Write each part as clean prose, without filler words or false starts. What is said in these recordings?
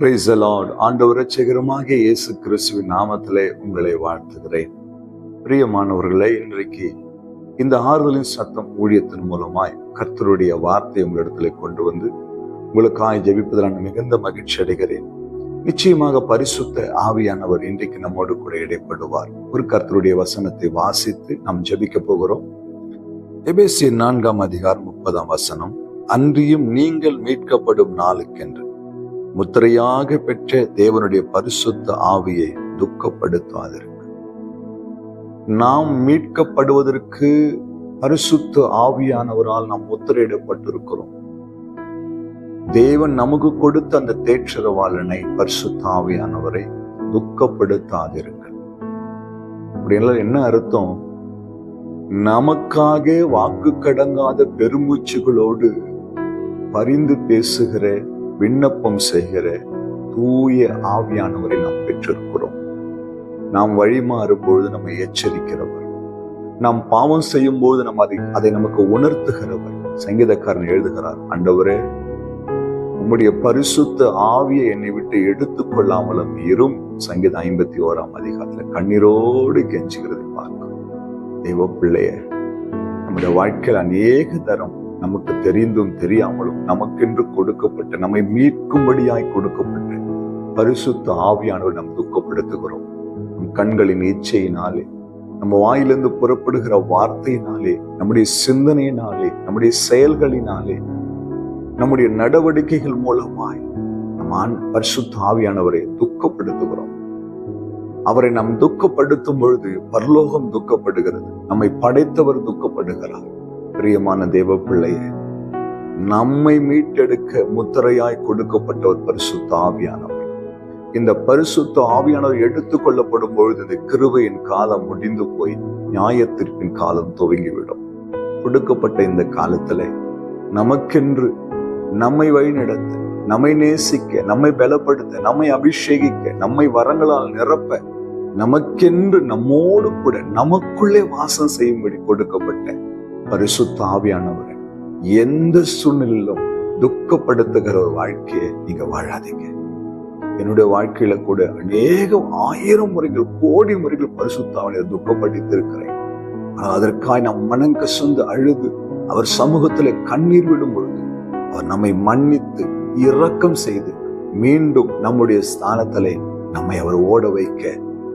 Praise the Lord. ஆண்டவர் இரட்சகருமாகிய இயேசு கிறிஸ்துவின் நாமத்திலே உங்களை வாழ்த்துகிறேன். பிரியமானவர்களே, இன்றைக்கு இந்த ஆறுதலின் சத்தம் ஊழியத்தின் மூலமாய் கர்த்தருடைய வார்த்தை உங்களிடத்திலே கொண்டு வந்து உங்களுக்காய் ஜெபிப்பதில் நான் மிகுந்த மகிழ்ச்சி அடைகிறேன். நிச்சயமாக பரிசுத்த ஆவியானவர் இன்றைக்கு நம்மோடு கூட இடைப்படுவார். ஒரு கர்த்தருடைய வசனத்தை வாசித்து நாம் ஜெபிக்க போகிறோம். எபேசியர் 4:30 அன்றியும் நீங்கள் மீட்கப்படும் நாளுக்கென்று முத்திரையாக பெற்ற தேவனுடைய பரிசுத்த ஆவியை துக்கப்படுத்தாதிருங்கள். நாம் மீட்கப்படுவதற்கு பரிசுத்த ஆவியானவரால் நாம் முத்திரையிடப்பட்டிருக்கிறோம். தேவன் நமக்கு கொடுத்த அந்த தேற்றரவாளனை பரிசுத்த ஆவியானவரை துக்கப்படுத்தாதிருங்கள். அப்படின்னா என்ன அர்த்தம்? நமக்காக வாக்கு கடங்காத பெருமூச்சுகளோடு பரிந்து பேசுகிற, விண்ணப்பம் செய்கிற தூய ஆவியானவரை நாம் பெற்றிருக்கிறோம். நாம் வழிமாறும் பொழுது நம்மை எச்சரிக்கிறவர், நாம் பாவம் செய்யும் போது அதை நமக்கு உணர்த்துகிறவர். சங்கீதக்காரன் எழுதுகிறார், ஆண்டவரே, உம்முடைய பரிசுத்த ஆவியை என்னை விட்டு எடுத்துக்கொள்ளாமலும் இரும். சங்கீதம் 51 கண்ணீரோடு கெஞ்சுகிறதை பார்க்கிறோம். தெய்வ பிள்ளைய, நம்முடைய வாழ்க்கையில் அநேக தரம் நமக்கு தெரிந்தும் தெரியாமலும் நமக்கென்று கொடுக்கப்பட்ட, நம்மை மீட்கும்படியாய் கொடுக்கப்பட்ட பரிசுத்த ஆவியானவர் நாம் துக்கப்படுத்துகிறோம். நம் கண்களின் இச்சையினாலே, நம்ம வாயிலிருந்து புறப்படுகிற வார்த்தையினாலே, நம்முடைய சிந்தனையினாலே, நம்முடைய செயல்களினாலே, நம்முடைய நடவடிக்கைகள் மூலமாய் நம் பரிசுத்த ஆவியானவரை துக்கப்படுத்துகிறோம். அவரை நாம் துக்கப்படுத்தும் பொழுது பரலோகம் துக்கப்படுகிறது, நம்மை படைத்தவர் துக்கப்படுகிறார். பிரியமான தேவ பிள்ளையே, நம்மை மீட்டெடுக்க முத்திரையாய் கொடுக்கப்பட்ட ஒரு பரிசுத்த ஆவியானவர். இந்த பரிசுத்த ஆவியானவர் எடுத்துக் கொள்ளப்படும் பொழுது இந்த கிருபையின் காலம் முடிந்து போய் நியாயத்திற்கின் காலம் துவங்கிவிடும். கொடுக்கப்பட்ட இந்த காலத்துல நமக்கென்று நம்மை வழிநடத்த, நம்மை நேசிக்க, நம்மை பலப்படுத்த, நம்மை அபிஷேகிக்க, நம்மை வரங்களால் நிரப்ப, நமக்கென்று நம்மோடு கூட நமக்குள்ளே வாசம் செய்யும்படி கொடுக்கப்பட்ட பரிசுத்த ஆவியானவர் எந்த சூழ்நிலையிலும் துக்கப்படுத்துகிற ஒரு வாழ்க்கையை நீங்க வாழாதீங்க. என்னுடைய வாழ்க்கையில கூட அநேக 1000 முறைகள், கோடி முறைகள் பரிசுத்த ஆவியானவரை துக்கப்படுத்திருக்கிறேன். அதற்காய் நாம் மனம் கசந்து அழுது அவர் சமூகத்துல கண்ணீர் விடும் பொழுது அவர் நம்மை மன்னித்து இரக்கம் செய்து மீண்டும் நம்முடைய ஸ்தானத்திலே நம்மை அவர் ஓட வைக்க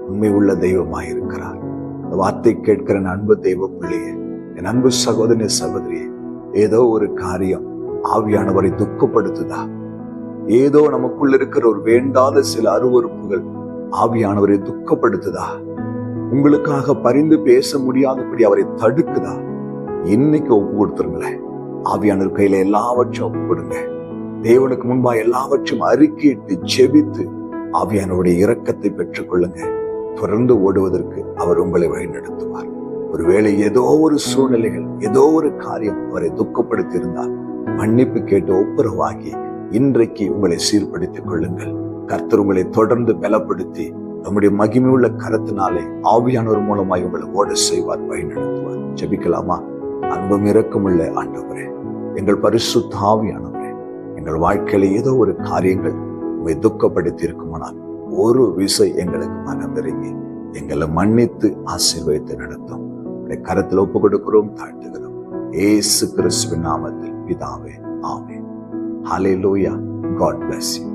உண்மை உள்ள தெய்வமாயிருக்கிறார். இந்த வார்த்தை கேட்கிற அன்பு தெய்வ பிள்ளையே, என் அன்பு சகோதரனே, சகோதரியே, ஏதோ ஒரு காரியம் ஆவியானவரை துக்கப்படுத்துதா? ஏதோ நமக்குள்ள இருக்கிற ஒரு வேண்டாத சில அருவருப்புகள் ஆவியானவரை துக்கப்படுத்துதா? உங்களுக்காக பரிந்து பேச முடியாதபடி அவரை தடுக்குதா? இன்னைக்கு ஒப்பு கொடுத்துருங்களேன். ஆவியானவர் கையில எல்லாவற்றையும் ஒப்பு கொடுங்க. தேவனுக்கு முன்பா எல்லாவற்றையும் அறிக்கையிட்டு ஜெபித்து ஆவியானவருடைய இரக்கத்தை பெற்றுக் கொள்ளுங்க. தொடர்ந்து ஓடுவதற்கு அவர் உங்களை வழிநடத்துவார். ஒருவேளை ஏதோ ஒரு சூழ்நிலைகள், ஏதோ ஒரு காரியம் அவரை துக்கப்படுத்தி இருந்தால் மன்னிப்பு கேட்டு ஒப்புரவாகி இன்றைக்கு உங்களை சீர்படுத்திக் கொள்ளுங்கள். கர்த்தர் உங்களை தொடர்ந்து பலப்படுத்தி நம்முடைய மகிமையுள்ள கரத்தினாலே ஆவியானவர் மூலமாய் உங்களை ஓட செய்வார், வழிநடத்துவார். ஜெபிக்கலாமா? அன்பும் இரக்கமுள்ள ஆண்டவரே, எங்கள் பரிசுத்த ஆவியானவரே, எங்கள் வாழ்க்கையில ஏதோ ஒரு காரியங்கள் உங்களை துக்கப்படுத்தி இருக்குமானால் ஒரு விசை எங்களுக்கு மனம் இறங்கி எங்களை மன்னித்து ஆசீர்வதித்து நடத்தும். கரத்தில் ஒப்பு கொடுக்கிறோம், தாழ்த்துகிறோம். இயேசு கிறிஸ்துவின் நாமத்தில் பிதாவே, ஆமென். ஹல்லேலூயா. God bless you.